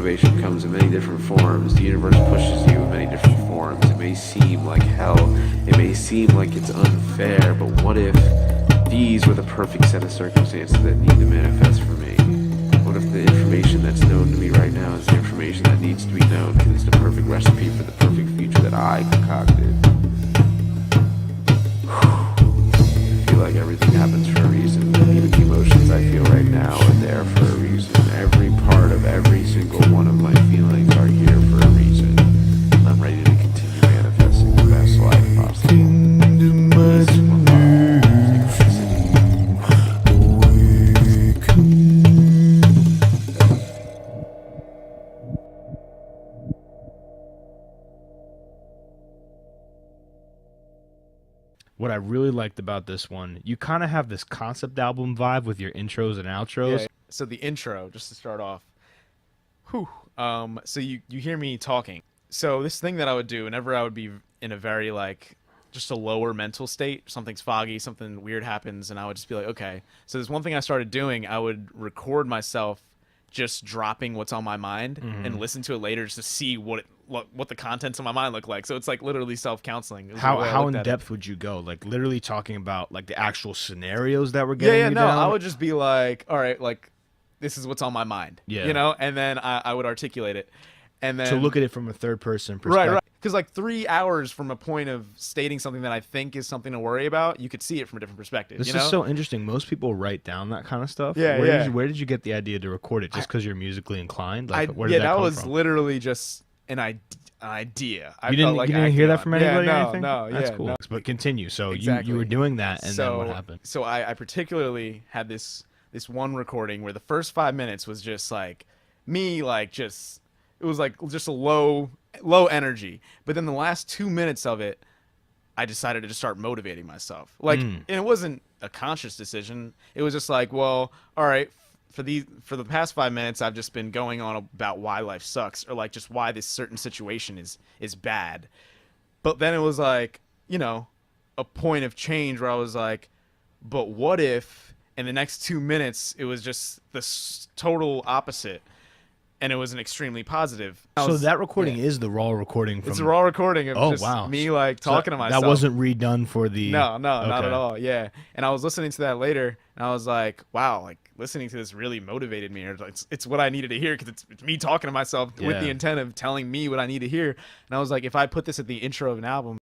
motivation comes in many different forms. The universe pushes you in many different forms. It may seem like hell. It may seem like it's unfair, but what if these were the perfect set of circumstances that need to manifest for me? What if the information that's known to me right now is the information that needs to be known because it's the perfect recipe for the perfect future that I concocted? I feel like everything happens for a reason. Even the emotions I feel right now are there for a reason. Every part of every single one of my feelings are here for a reason. I'm ready to continue manifesting the best life possible. What I really liked about this one, you kind of have this concept album vibe with your intros and outros. Yeah. So the intro, just to start off, so you hear me talking. So this thing that I would do whenever I would be in a very like just a lower mental state, something's foggy, something weird happens, and I would just be like, okay. So there's one thing I started doing. I would record myself just dropping what's on my mind and listen to it later just to see what the contents of my mind look like. So it's like literally self-counseling. How in depth would you go? Like literally talking about like the actual scenarios that were getting you down? I would just be like, all right, like this is what's on my mind. Yeah. You know, and then I would articulate it. And then to look at it from a third person perspective. Right. Because like 3 hours from a point of stating something that I think is something to worry about, you could see it from a different perspective. This is so interesting. Most people write down that kind of stuff. Yeah, Where did you get the idea to record it? Just because you're musically inclined? Like, where did that that come was from? literally just an idea. You didn't hear that from anybody or anything? No, That's cool. No. But continue. So Exactly. you were doing that, and then what happened? So I particularly had this one recording where the first 5 minutes was just like me, like just it was like just a low energy. But then the last 2 minutes of it, I decided to just start motivating myself. Like, and it wasn't a conscious decision. It was just like, well, all right, for the past 5 minutes, I've just been going on about why life sucks, or like just why this certain situation is bad. But then it was like, you know, a point of change where I was like, but what if in the next 2 minutes it was just the total opposite? And it was an extremely positive. So that recording is the raw recording from... It's a raw recording of me like talking to myself. That wasn't redone for the... No, not at all. Yeah. And I was listening to that later, and I was like, wow, like listening to this really motivated me. Or it's what I needed to hear, because it's me talking to myself with the intent of telling me what I need to hear. And I was like, if I put this at the intro of an album,